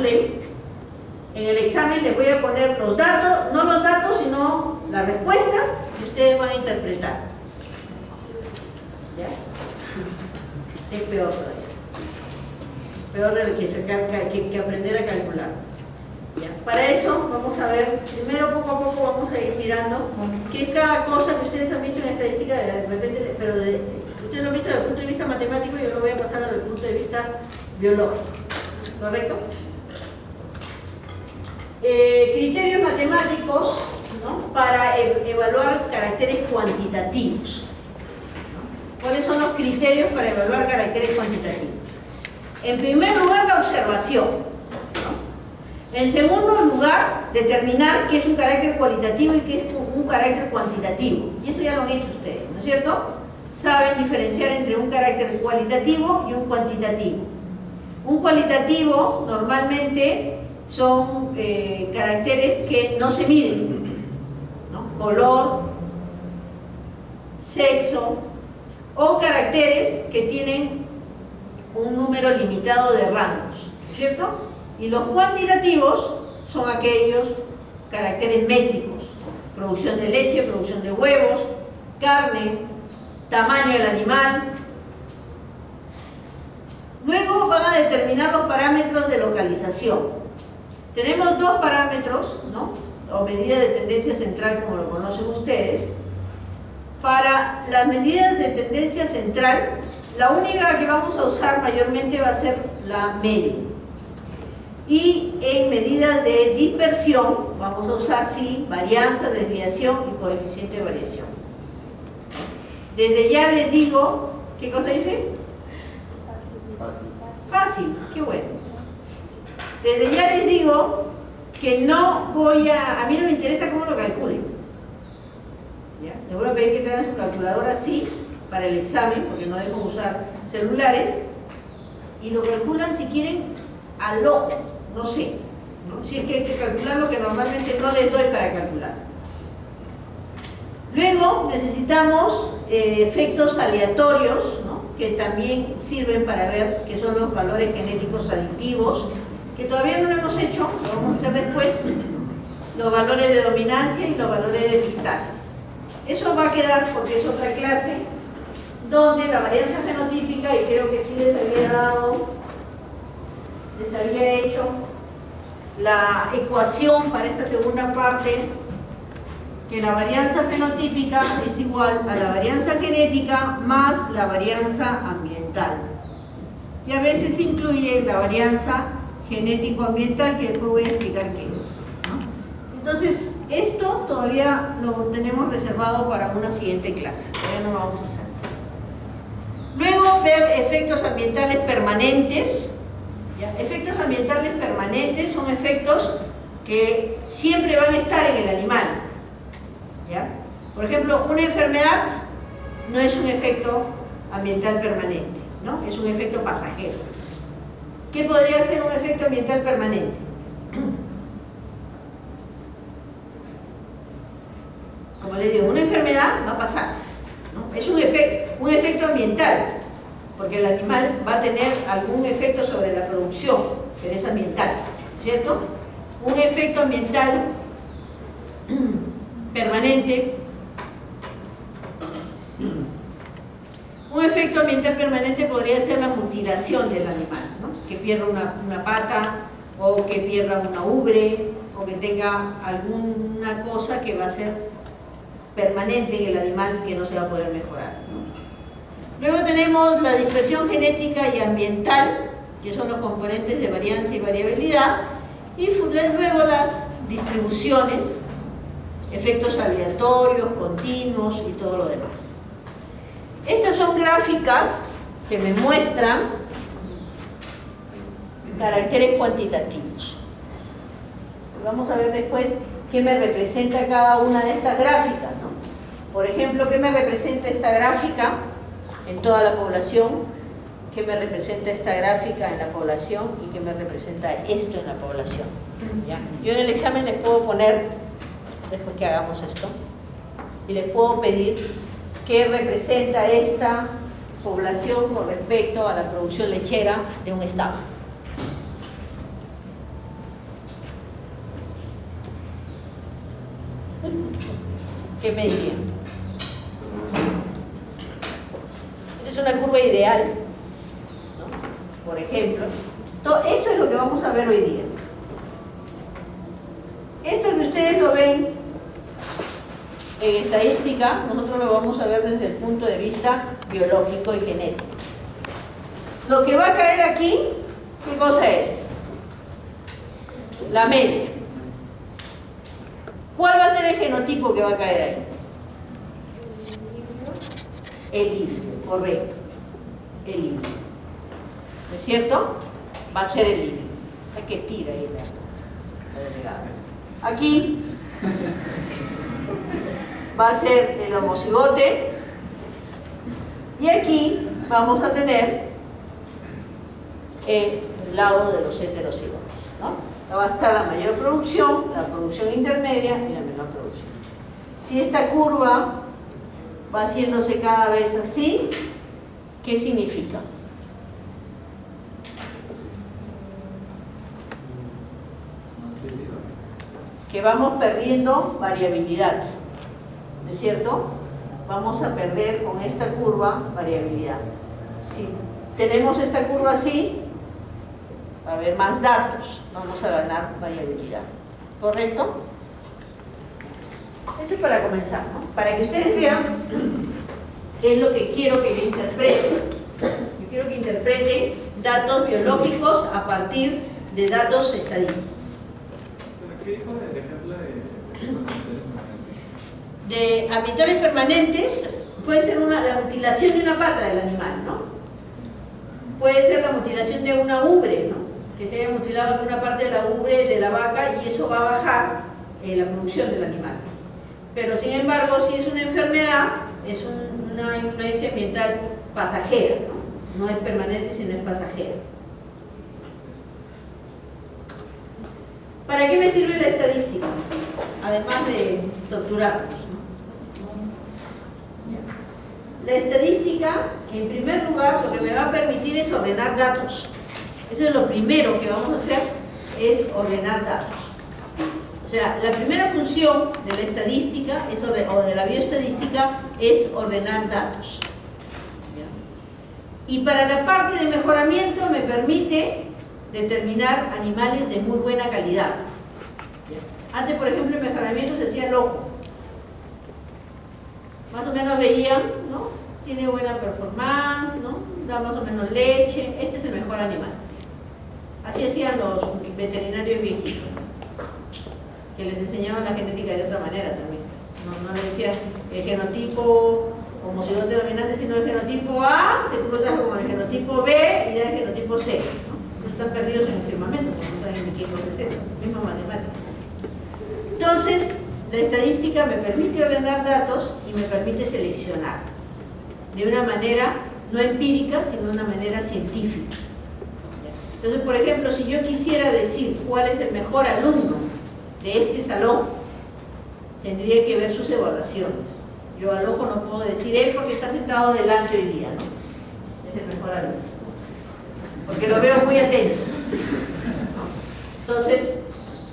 calculen. En el examen les voy a poner los datos, no los datos, sino las respuestas que ustedes van a interpretar. ¿Ya? Es peor todavía. Peor de lo que aprender a calcular. ¿Ya? Para eso vamos a ver, primero poco a poco vamos a ir mirando qué es cada cosa que ustedes han visto en estadística, de repente, pero ustedes lo han visto desde el punto de vista matemático, yo lo voy a pasar desde el punto de vista biológico. ¿Correcto? Criterios matemáticos, ¿no?, para evaluar caracteres cuantitativos. ¿Cuáles son los criterios para evaluar caracteres cuantitativos? En primer lugar, la observación, ¿no? En segundo lugar, determinar qué es un carácter cualitativo y qué es un carácter cuantitativo. Y eso ya lo han hecho ustedes, ¿no es cierto? Saben diferenciar entre un carácter cualitativo y un cuantitativo. Un cualitativo normalmente son caracteres que no se miden, ¿no? Color, sexo, o caracteres que tienen un número limitado de rangos, ¿cierto? Y los cuantitativos son aquellos caracteres métricos: producción de leche, producción de huevos, carne, tamaño del animal. Luego van a determinar los parámetros de localización. Tenemos dos parámetros, ¿no?, o medida de tendencia central, como lo conocen ustedes. Para las medidas de tendencia central, la única que vamos a usar mayormente va a ser la media. Y en medidas de dispersión vamos a usar, sí, varianza, desviación y coeficiente de variación. Desde ya les digo, ¿qué cosa dice? Fácil, qué bueno. Desde ya les digo que no voy a mí no me interesa cómo lo calculen. ¿Ya? Les voy a pedir que traigan su calculadora, sí, para el examen, porque no deben usar celulares, y lo calculan si quieren al ojo, no sé, ¿no? Si es que hay que calcular lo que normalmente no les doy para calcular. Luego necesitamos efectos aleatorios, ¿no?, que también sirven para ver qué son los valores genéticos aditivos, que todavía no lo hemos hecho, lo vamos a hacer después, los valores de dominancia y los valores de distasis. Eso va a quedar porque es otra clase donde la varianza fenotípica, y creo que sí les había hecho la ecuación para esta segunda parte, que la varianza fenotípica es igual a la varianza genética más la varianza ambiental. Y a veces incluye la varianza genético-ambiental, que después voy a explicar qué es, ¿no? Entonces, esto todavía lo tenemos reservado para una siguiente clase, todavía no lo vamos a hacer. Luego, ver efectos ambientales permanentes. ¿Ya? Efectos ambientales permanentes son efectos que siempre van a estar en el animal. ¿Ya? Por ejemplo, una enfermedad no es un efecto ambiental permanente, ¿no? Es un efecto pasajero. ¿Qué podría ser un efecto ambiental permanente? Como les digo, una enfermedad va a pasar, ¿no? Es un efecto ambiental, porque el animal va a tener algún efecto sobre la producción, pero es ambiental, ¿cierto? Un efecto ambiental permanente. Un efecto ambiental permanente podría ser la mutilación del animal, ¿no? Que pierda una pata, o que pierda una ubre, o que tenga alguna cosa que va a ser permanente en el animal, que no se va a poder mejorar, ¿no? Luego tenemos la dispersión genética y ambiental, que son los componentes de varianza y variabilidad, y luego las distribuciones, efectos aleatorios, continuos y todo lo demás. Estas son gráficas que me muestran caracteres cuantitativos. Vamos a ver después qué me representa cada una de estas gráficas, ¿no? Por ejemplo, qué me representa esta gráfica en toda la población, qué me representa esta gráfica en la población y qué me representa esto en la población. ¿Ya? Yo en el examen les puedo poner, después que hagamos esto, y les puedo pedir qué representa esta población con respecto a la producción lechera de un estado. ¿qué mediría? Esta es una curva ideal, ¿no? Por ejemplo. Eso es lo que vamos a ver hoy día. Esto que ustedes lo ven en estadística, nosotros lo vamos a ver desde el punto de vista biológico y genético. Lo que va a caer aquí, ¿qué cosa es? La media. ¿Cuál va a ser el genotipo que va a caer ahí? El híbrido, correcto. El híbrido. ¿No es cierto? Va a ser el híbrido. Hay que tirar ahí la delegada. Aquí va a ser el homocigote y aquí vamos a tener el lado de los heterocigotes, ¿no? Va a estar la mayor producción, la producción intermedia y la menor producción. Si esta curva va haciéndose cada vez así, ¿qué significa? Que vamos perdiendo variabilidad, ¿no es cierto? Vamos a perder con esta curva variabilidad. Si tenemos esta curva así, va a haber más datos, vamos a ganar variabilidad, ¿correcto? Esto es para comenzar, ¿no? Para que ustedes vean qué es lo que quiero que interpreten. Yo quiero que interpreten datos biológicos a partir de datos estadísticos. ¿Qué dijo el ejemplo de ambientales permanentes? Puede ser la mutilación de una pata del animal, ¿no? Puede ser la mutilación de una ubre, ¿no? Que se haya mutilado alguna parte de la ubre de la vaca y eso va a bajar la producción del animal. Pero sin embargo, si es una enfermedad, es una influencia ambiental pasajera, ¿no? No es permanente, sino es pasajera. ¿Para qué me sirve la estadística? Además de torturarnos, ¿no? La estadística, en primer lugar, lo que me va a permitir es ordenar datos. Eso es lo primero que vamos a hacer, es ordenar datos. O sea, la primera función de la estadística o de la bioestadística es ordenar datos. Y para la parte de mejoramiento me permite determinar animales de muy buena calidad. Antes, por ejemplo, el mejoramiento se hacía al ojo. Más o menos veían, ¿no? Tiene buena performance, ¿no? Da más o menos leche, este es el mejor animal. Así hacían los veterinarios viejitos, que les enseñaban la genética de otra manera también. No les decían el genotipo homocigote dominante, sino el genotipo A se cruza con el genotipo B y da el genotipo C, ¿no? Están perdidos en el firmamento, porque no saben ni qué cosa es eso, misma matemática. Entonces, la estadística me permite ordenar datos y me permite seleccionar de una manera no empírica, sino de una manera científica. Entonces, por ejemplo, si yo quisiera decir cuál es el mejor alumno de este salón, tendría que ver sus evaluaciones. Yo al ojo no puedo decir él porque está sentado delante hoy día, ¿no? Es el mejor alumno, porque lo veo muy atento, ¿no? Entonces,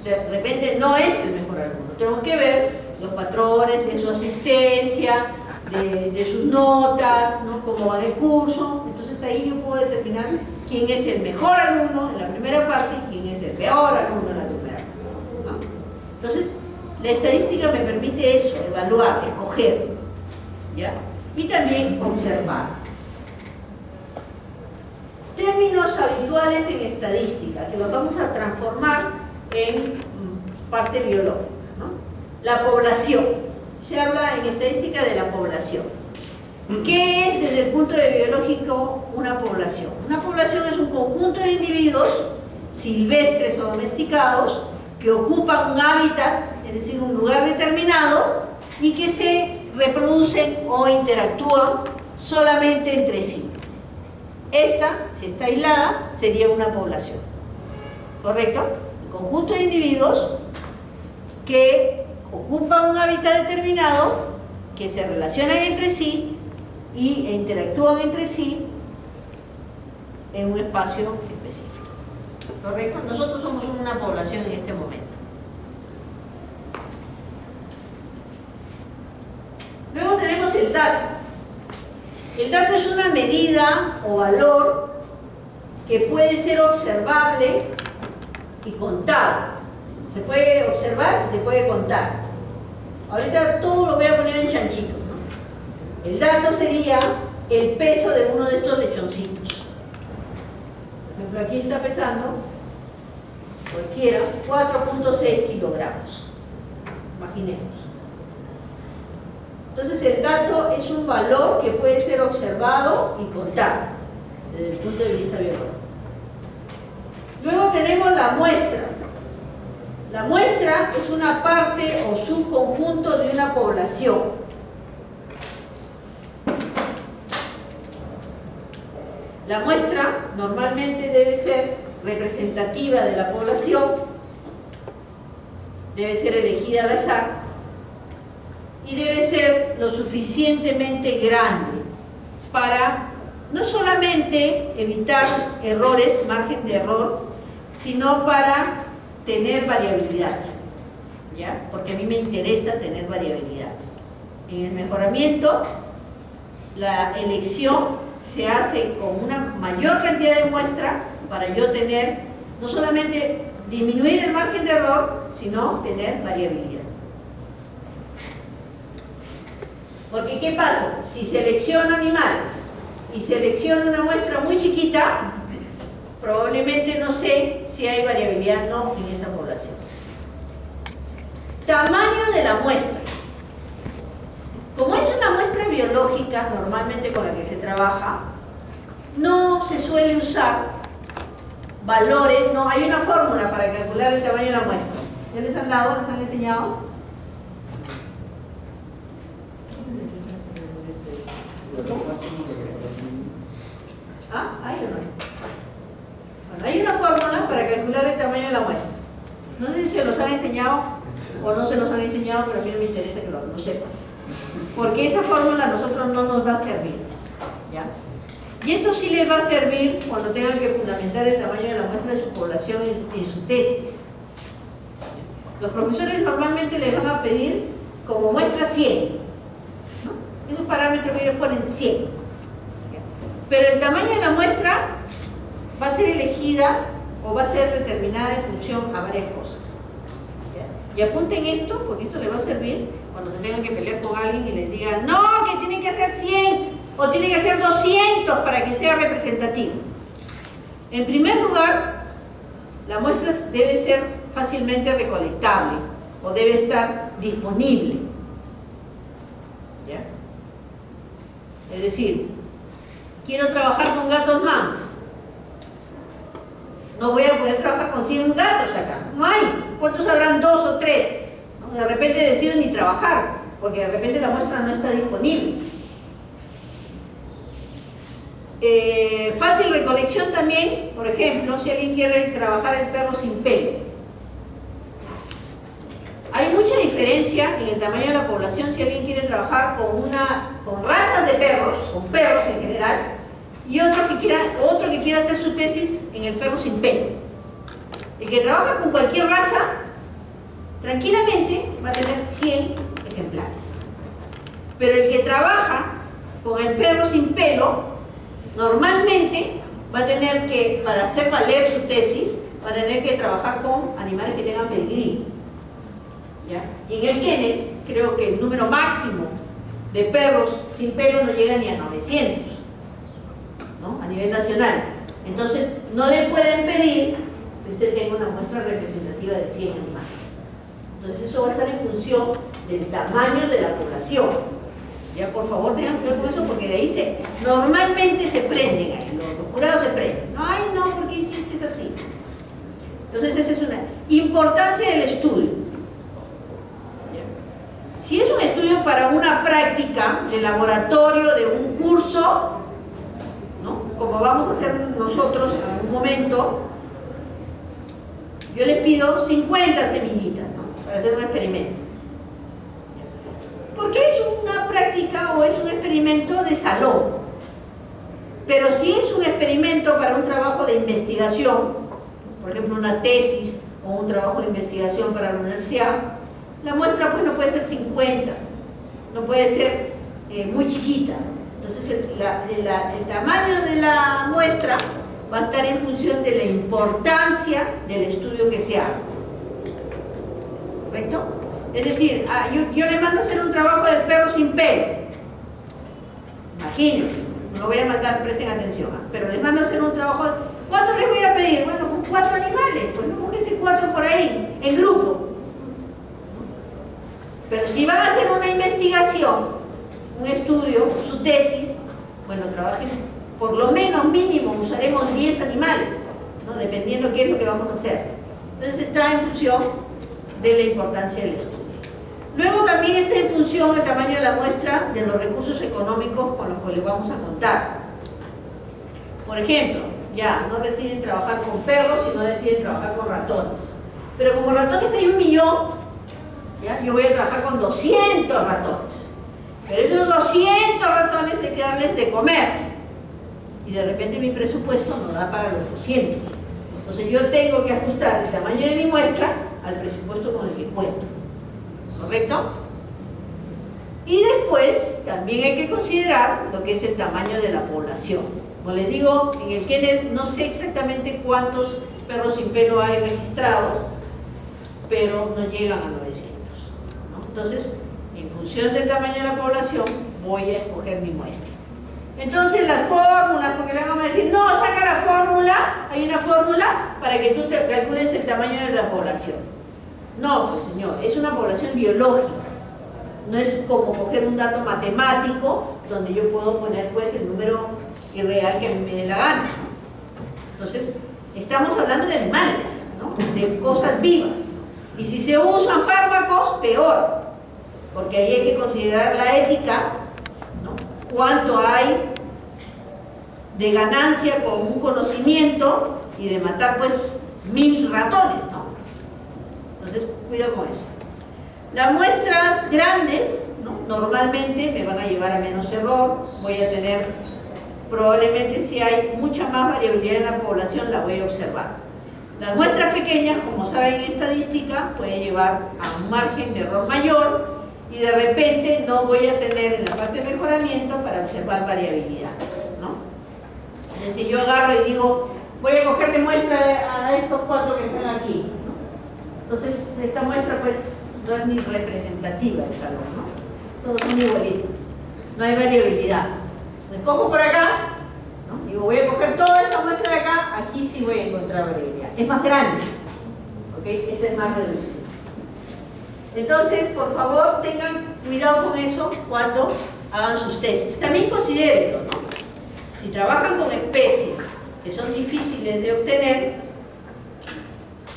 de repente no es el mejor alumno. Tengo que ver los patrones de su asistencia, de sus notas, ¿no? Cómo va el curso. Entonces ahí yo puedo determinar quién es el mejor alumno en la primera parte y quién es el peor alumno en la primera parte, ¿no? Entonces, la estadística me permite eso, evaluar, escoger, ¿ya? Y también observar. Términos habituales en estadística, que los vamos a transformar en parte biológica, ¿no? La población. Se habla en estadística de la población. ¿Qué es desde el punto de biológico una población? Una población es un conjunto de individuos silvestres o domesticados que ocupan un hábitat, es decir, un lugar determinado, y que se reproducen o interactúan solamente entre sí. Esta, si está aislada, sería una población. ¿Correcto? Un conjunto de individuos que ocupan un hábitat determinado, que se relacionan entre sí e interactúan entre sí en un espacio específico. ¿Correcto? Nosotros somos una población en este momento. del dato. El dato es una medida o valor que puede ser observable y contado. Se puede observar y se puede contar. Ahorita todo lo voy a poner en chanchitos, ¿no? El dato sería el peso de uno de estos lechoncitos. Por ejemplo, aquí está pesando cualquiera 4.6 kilogramos. Imaginemos. Entonces el dato es un valor que puede ser observado y contado desde el punto de vista biológico. Luego tenemos la muestra. La muestra es una parte o subconjunto de una población. La muestra normalmente debe ser representativa de la población, debe ser elegida al azar y debe ser lo suficientemente grande para no solamente evitar errores, margen de error, sino para tener variabilidad, ¿ya? Porque a mí me interesa tener variabilidad. En el mejoramiento, la elección se hace con una mayor cantidad de muestra para yo tener, no solamente disminuir el margen de error, sino tener variabilidad. Porque ¿qué pasa? Si selecciono animales y selecciono una muestra muy chiquita, probablemente no sé si hay variabilidad o no en esa población. Tamaño de la muestra. Como es una muestra biológica, normalmente con la que se trabaja, no se suele usar valores, no, hay una fórmula para calcular el tamaño de la muestra. ¿Ya les han dado? ¿Les han enseñado? ¿Ah? ¿Hay o no hay? Bueno, hay una fórmula para calcular el tamaño de la muestra. No sé si se los han enseñado o no se los han enseñado, pero a mí no me interesa que lo sepan. Porque esa fórmula a nosotros no nos va a servir, ¿ya? Y esto sí les va a servir cuando tengan que fundamentar el tamaño de la muestra de su población en su tesis. Los profesores normalmente les van a pedir como muestra 100, ¿no? Esos parámetros que ellos ponen 100. Pero el tamaño de la muestra va a ser elegida o va a ser determinada en función a varias cosas. ¿Ya? Y apunten esto, porque esto les va a servir cuando se tengan que pelear con alguien y les digan, no, que tienen que hacer 100 o tienen que hacer 200 para que sea representativo. En primer lugar, la muestra debe ser fácilmente recolectable o debe estar disponible. ¿Ya? Es decir, quiero trabajar con gatos mans. No voy a poder trabajar con 100 gatos acá. No hay. ¿Cuántos habrán? 2 o 3. ¿No? De repente decido ni trabajar, porque de repente la muestra no está disponible. Fácil recolección también, por ejemplo, si alguien quiere trabajar el perro sin pelo. Hay mucha diferencia en el tamaño de la población si alguien quiere trabajar con razas de perros, con perros en general, y otro que quiera hacer su tesis en el perro sin pelo. El que trabaja con cualquier raza, tranquilamente va a tener 100 ejemplares. Pero el que trabaja con el perro sin pelo, normalmente va a tener que, para hacer valer su tesis, va a tener que trabajar con animales que tengan pedigrí. ¿Ya? Y en el kennel, creo que el número máximo de perros sin pelo no llega ni a 900, ¿no? A nivel nacional. Entonces, no le pueden pedir que usted tenga una muestra representativa de 100 animales. Entonces, eso va a estar en función del tamaño de la población. Ya, por favor, tengan cuidado con eso, porque de ahí normalmente se prenden ahí, los jurados se prenden. No, ay, no, ¿por qué hiciste eso así? Entonces, esa es una importancia del estudio. Si es un estudio para una práctica de laboratorio, de un curso, ¿no? Como vamos a hacer nosotros en algún momento, yo les pido 50 semillitas, ¿no? Para hacer un experimento. Porque es una práctica o es un experimento de salón. Pero si es un experimento para un trabajo de investigación, por ejemplo una tesis o un trabajo de investigación para la universidad, la muestra pues no puede ser 50, no puede ser muy chiquita. Entonces el tamaño de la muestra va a estar en función de la importancia del estudio que se haga. ¿Correcto? Es decir, yo le mando a hacer un trabajo del perro sin pelo. Imagínense, no lo voy a mandar, presten atención, pero les mando a hacer un trabajo. ¿Cuántos les voy a pedir? Bueno, con 4 animales, pues no cógense 4 por ahí, en grupo. Pero si van a hacer una investigación, un estudio, su tesis, bueno, trabajen por lo menos mínimo, usaremos 10 animales, ¿no? Dependiendo qué es lo que vamos a hacer. Entonces está en función de la importancia del estudio. Luego también está en función el tamaño de la muestra de los recursos económicos con los que les vamos a contar. Por ejemplo, ya no deciden trabajar con perros, sino deciden trabajar con ratones. Pero como ratones hay 1 millón, ¿ya? Yo voy a trabajar con 200 ratones. Pero esos 200 ratones hay que darles de comer. Y de repente mi presupuesto no da para los 200. Entonces yo tengo que ajustar el tamaño de mi muestra al presupuesto con el que cuento. ¿Correcto? Y después también hay que considerar lo que es el tamaño de la población. Como les digo, en el kennel no sé exactamente cuántos perros sin pelo hay registrados, pero no llegan a 900, ¿no? Entonces, en función del tamaño de la población, voy a escoger mi muestra. Entonces, las fórmulas, porque le vamos a decir, no, saca la fórmula, hay una fórmula para que tú te calcules el tamaño de la población. No, pues señor, es una población biológica. No es como coger un dato matemático donde yo puedo poner pues el número irreal que a mí me dé la gana, ¿no? Entonces, estamos hablando de animales, ¿no? De cosas vivas. Y si se usan fármacos, peor, porque ahí hay que considerar la ética, ¿no? Cuánto hay de ganancia con un conocimiento y de matar pues 1000 ratones, ¿no? Entonces, cuidado con eso. Las muestras grandes, ¿no? Normalmente me van a llevar a menos error, voy a tener, probablemente si hay mucha más variabilidad en la población, la voy a observar. Las muestras pequeñas, como saben en estadística, puede llevar a un margen de error mayor y de repente no voy a tener en la parte de mejoramiento para observar variabilidad, ¿no? Es decir, yo agarro y digo, voy a cogerle muestra a estos 4 que están aquí, ¿no? Entonces, esta muestra pues no es ni representativa del salón, ¿no? Todos son igualitos, no hay variabilidad. Me cojo por acá, ¿no? Digo, voy a coger toda esta muestra de acá, aquí sí voy a encontrar variabilidad. Es más grande, ¿ok? Esta es más reducida. Entonces, por favor, tengan cuidado con eso cuando hagan sus tesis. También considérenlo, ¿no? Si trabajan con especies que son difíciles de obtener,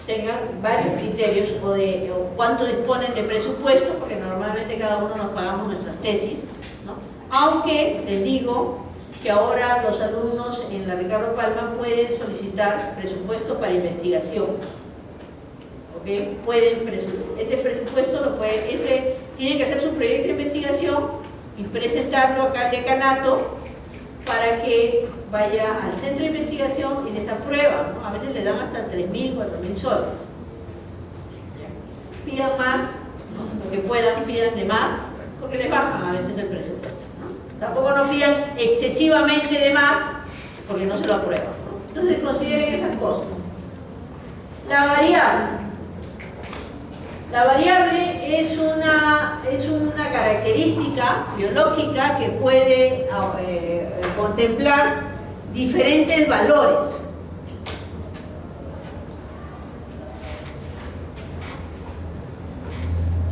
tengan varios criterios o cuánto disponen de presupuesto, porque normalmente cada uno nos pagamos nuestras tesis, ¿no? Aunque les digo que ahora los alumnos en la Ricardo Palma pueden solicitar presupuesto para investigación. ¿Okay? Ese presupuesto tienen que hacer su proyecto de investigación y presentarlo acá al decanato para que vaya al centro de investigación y les aprueban, ¿no? A veces le dan hasta 3.000, 4.000 soles. Pidan más, ¿no? Lo que puedan, pidan de más, porque les bajan a veces el presupuesto, ¿no? Tampoco no pidan excesivamente de más, porque no se lo aprueban, ¿no? Entonces consideren esas cosas. La variable. La variable es una característica biológica que puede contemplar diferentes valores.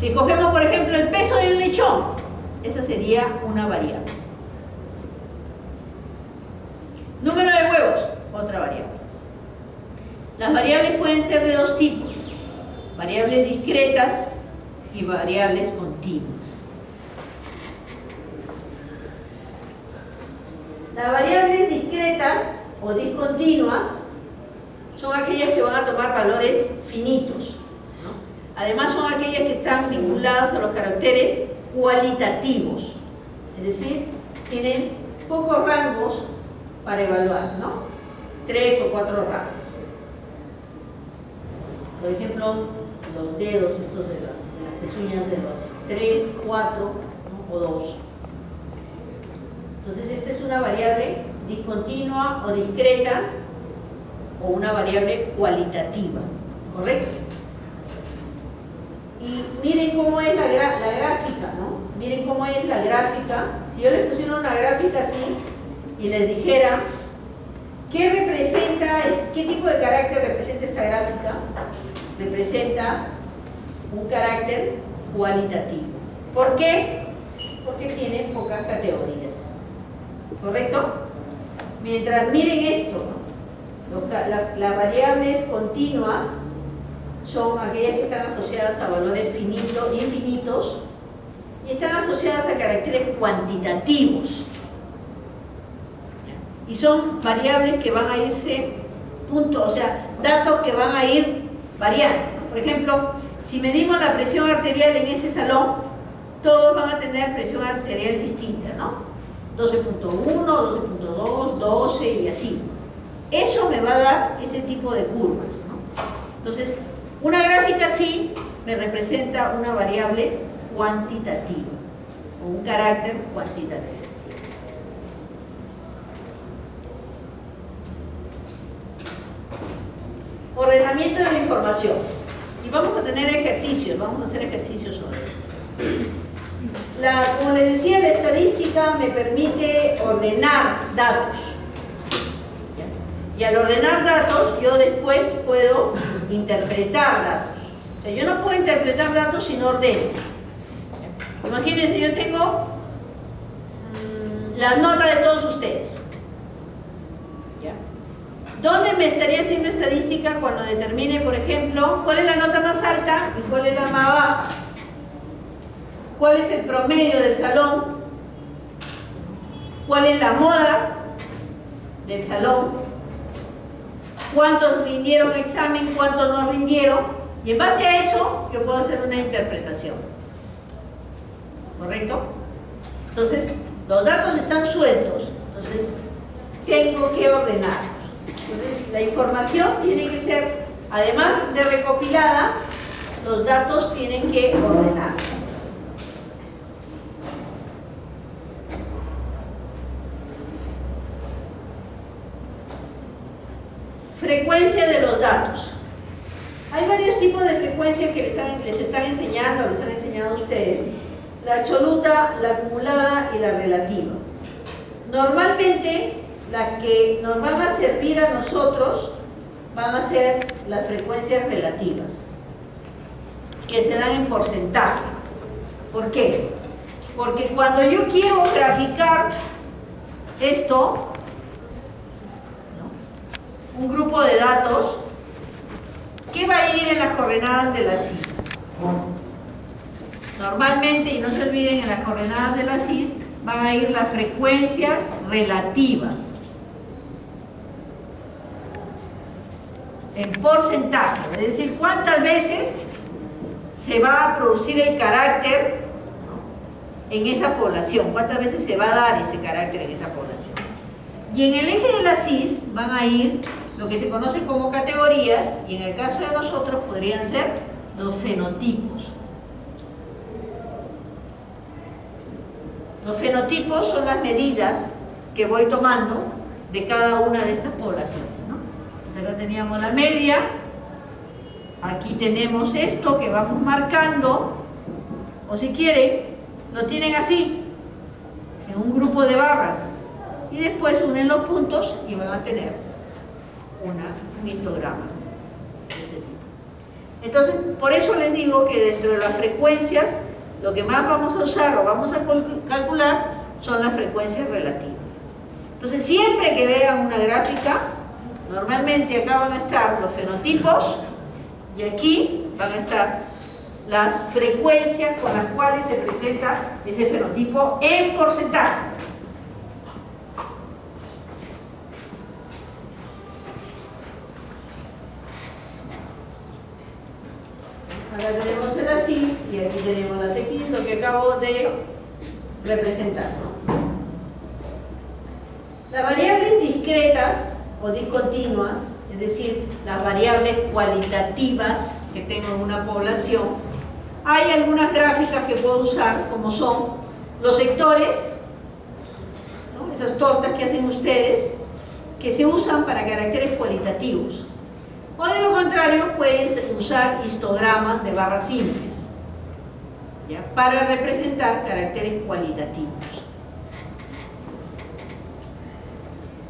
Si cogemos, por ejemplo, el peso de un lechón, esa sería una variable. Número de huevos, otra variable. Las variables pueden ser de 2 tipos. Variables discretas y variables continuas. Las variables discretas o discontinuas son aquellas que van a tomar valores finitos, ¿no? Además son aquellas que están vinculadas a los caracteres cualitativos, es decir, tienen pocos rangos para evaluar, ¿no? 3 o 4 rangos. Por ejemplo, los dedos estos de las pezuñas de los 3, 4, ¿no? O 2. Entonces esta es una variable discontinua o discreta o una variable cualitativa, ¿correcto? Y miren cómo es la gráfica, ¿no? Miren cómo es la gráfica. Si yo les pusiera una gráfica así y les dijera ¿qué representa, qué tipo de carácter representa esta gráfica? Representa un carácter cualitativo. ¿Por qué? Porque tiene pocas categorías. ¿Correcto? Mientras miren esto, ¿no? Las variables continuas son aquellas que están asociadas a valores finitos y infinitos y están asociadas a caracteres cuantitativos. Y son variables que van a irse, o sea, datos que van a ir variando, ¿no? Por ejemplo, si medimos la presión arterial en este salón, todos van a tener presión arterial distinta, ¿no? 12.1, 12.2, 12 y así. Eso me va a dar ese tipo de curvas, ¿no? Entonces, una gráfica así me representa una variable cuantitativa o un carácter cuantitativo. Ordenamiento de la información. Y vamos a tener ejercicios, vamos a hacer ejercicios sobre esto. Como les decía, la estadística me permite ordenar datos. Y al ordenar datos, yo después puedo interpretar datos. O sea, yo no puedo interpretar datos si no ordeno. Imagínense, yo tengo las notas de todos ustedes. ¿Dónde me estaría haciendo estadística cuando determine, por ejemplo, cuál es la nota más alta y cuál es la más baja? ¿Cuál es el promedio del salón? ¿Cuál es la moda del salón? ¿Cuántos rindieron examen? ¿Cuántos no rindieron? Y en base a eso, yo puedo hacer una interpretación. ¿Correcto? Entonces, los datos están sueltos. Entonces, tengo que ordenar. Entonces, la información tiene que ser, además de recopilada, los datos tienen que ordenarse. Frecuencia de los datos. Hay varios tipos de frecuencias que les están enseñando, les han enseñado a ustedes. La absoluta, la acumulada y la relativa. Normalmente, las que nos van a servir a nosotros van a ser las frecuencias relativas, que se dan en porcentaje. ¿Por qué? Porque cuando yo quiero graficar esto, un grupo de datos, ¿qué va a ir en las coordenadas de la CIS? Normalmente, y no se olviden, en las coordenadas de la CIS van a ir las frecuencias relativas en porcentaje, es decir, cuántas veces se va a producir el carácter en esa población, cuántas veces se va a dar ese carácter en esa población. Y en el eje de la CIS van a ir lo que se conoce como categorías, y en el caso de nosotros podrían ser los fenotipos. Los fenotipos son las medidas que voy tomando de cada una de estas poblaciones, ¿no? Entonces acá teníamos la media, aquí tenemos esto que vamos marcando, o si quieren, lo tienen así, en un grupo de barras, y después unen los puntos y van a tener un histograma de este tipo. Entonces, por eso les digo que dentro de las frecuencias, lo que más vamos a usar o vamos a calcular son las frecuencias relativas. Entonces, siempre que vean una gráfica, normalmente acá van a estar los fenotipos y aquí van a estar las frecuencias con las cuales se presenta ese fenotipo en porcentaje. Acá tenemos el así y aquí tenemos las X, lo que acabo de representar. Las variables discretas o discontinuas, es decir, las variables cualitativas que tengo en una población, hay algunas gráficas que puedo usar, como son los sectores, estas tortas que hacen ustedes, que se usan para caracteres cualitativos. O de lo contrario, pueden usar histogramas de barras simples, ¿ya?, para representar caracteres cualitativos.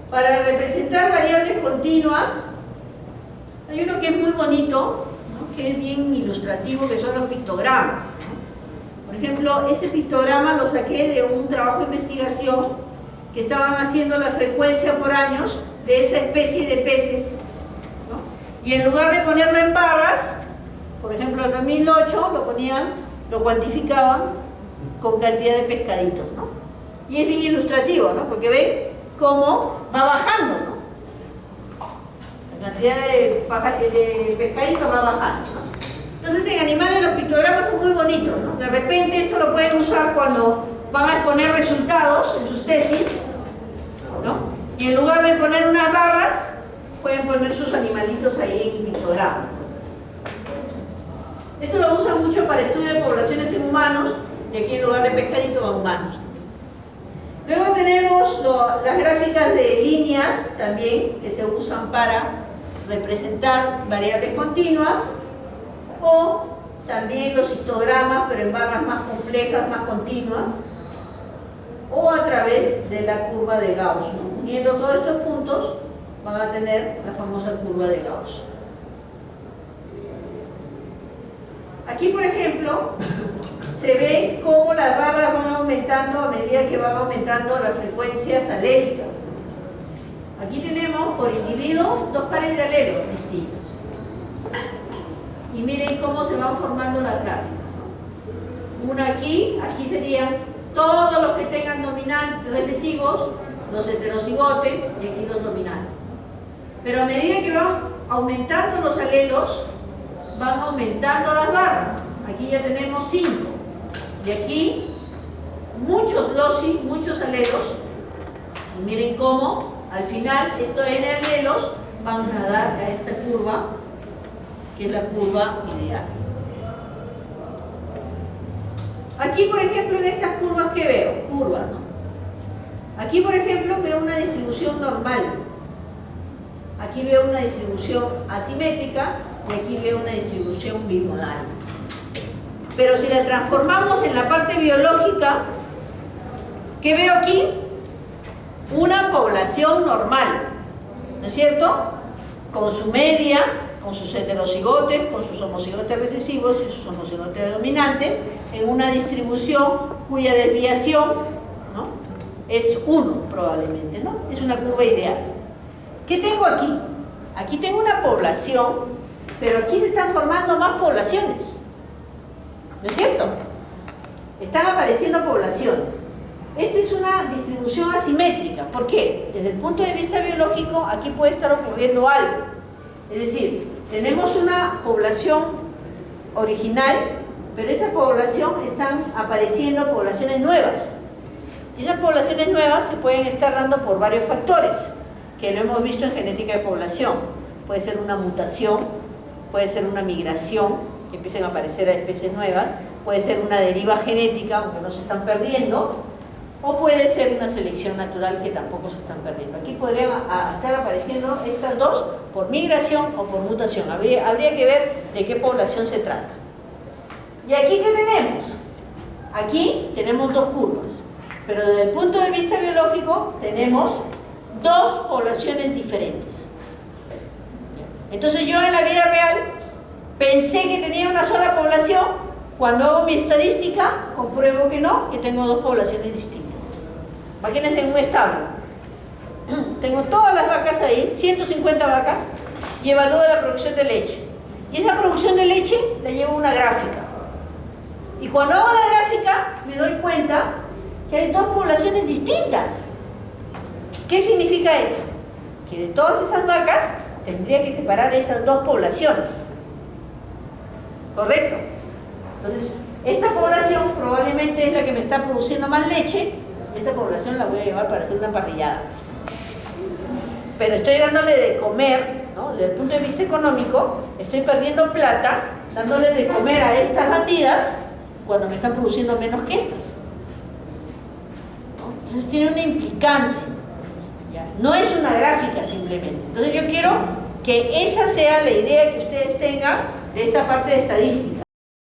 Para representar variables continuas, hay uno que es muy bonito, ¿no?, que es bien ilustrativo, que son los pictogramas, ¿no? Por ejemplo, ese pictograma lo saqué de un trabajo de investigación que estaban haciendo la frecuencia por años de esa especie de peces, ¿no? Y en lugar de ponerlo en barras, por ejemplo en 2008 lo cuantificaban con cantidad de pescaditos, ¿no? Y es bien ilustrativo, ¿no?, porque ven cómo va bajando, ¿no? La cantidad de pescaditos va bajando, ¿no? Entonces en animales los pictogramas son muy bonitos, ¿no? De repente esto lo pueden usar cuando van a exponer resultados en sus tesis, ¿no? Y en lugar de poner unas barras, pueden poner sus animalitos ahí en pictograma. Esto lo usan mucho para estudio de poblaciones en humanos, y aquí en lugar de pescaditos van humanos. Luego tenemos las gráficas de líneas también, que se usan para representar variables continuas, o también los histogramas, pero en barras más complejas, más continuas, o a través de la curva de Gauss, ¿no? Uniendo todos estos puntos van a tener la famosa curva de Gauss. Aquí, por ejemplo, se ve cómo las barras van aumentando a medida que van aumentando las frecuencias alélicas. Aquí tenemos por individuo dos pares de alelos distintos. Y miren cómo se van formando las gráficas, ¿no? Una aquí serían todos los que tengan dominantes recesivos, los heterocigotes, y aquí los dominantes. Pero a medida que van aumentando los alelos, van aumentando las barras. Aquí ya tenemos 5. Y aquí muchos loci, muchos alelos. Y miren cómo al final estos N alelos van a dar a esta curva, que es la curva ideal. Aquí, por ejemplo, en estas curvas, ¿qué veo? Curvas, ¿no? Aquí, por ejemplo, veo una distribución normal. Aquí veo una distribución asimétrica y aquí veo una distribución bimodal. Pero si la transformamos en la parte biológica, ¿qué veo aquí? Una población normal, ¿no es cierto? Con su media, con sus heterocigotes, con sus homocigotes recesivos y sus homocigotes dominantes, en una distribución cuya desviación, ¿no?, es 1 probablemente, ¿no? Es una curva ideal. ¿Qué tengo aquí? Aquí tengo una población, pero aquí se están formando más poblaciones, ¿no es cierto? Están apareciendo poblaciones. Esta es una distribución asimétrica. ¿Por qué? Desde el punto de vista biológico, aquí puede estar ocurriendo algo. Es decir, tenemos una población original, pero esa población están apareciendo poblaciones nuevas. Y esas poblaciones nuevas se pueden estar dando por varios factores, que lo hemos visto en genética de población. Puede ser una mutación, puede ser una migración, que empiecen a aparecer a especies nuevas, puede ser una deriva genética, aunque no se están perdiendo, o puede ser una selección natural que tampoco se están perdiendo. Aquí podrían estar apareciendo estas dos por migración o por mutación. Habría que ver de qué población se trata. ¿Y aquí qué tenemos? Aquí tenemos dos curvas, pero desde el punto de vista biológico tenemos dos poblaciones diferentes. Entonces yo en la vida real pensé que tenía una sola población. Cuando hago mi estadística compruebo que no, que tengo dos poblaciones distintas. Imagínense en un establo. Tengo todas las vacas ahí, 150 vacas, y evalúo la producción de leche. Y esa producción de leche la llevo a una gráfica. Y cuando hago la gráfica me doy cuenta que hay dos poblaciones distintas. ¿Qué significa eso? Que de todas esas vacas tendría que separar esas dos poblaciones. ¿Correcto? Entonces, esta población probablemente es la que me está produciendo más leche, y esta población la voy a llevar para hacer una parrillada. Pero estoy dándole de comer, ¿no? Desde el punto de vista económico, estoy perdiendo plata dándole de comer a estas bandidas cuando me están produciendo menos que estas, ¿no? Entonces tiene una implicancia, ¿ya? No es una gráfica simplemente. Entonces yo quiero que esa sea la idea que ustedes tengan de esta parte de estadística.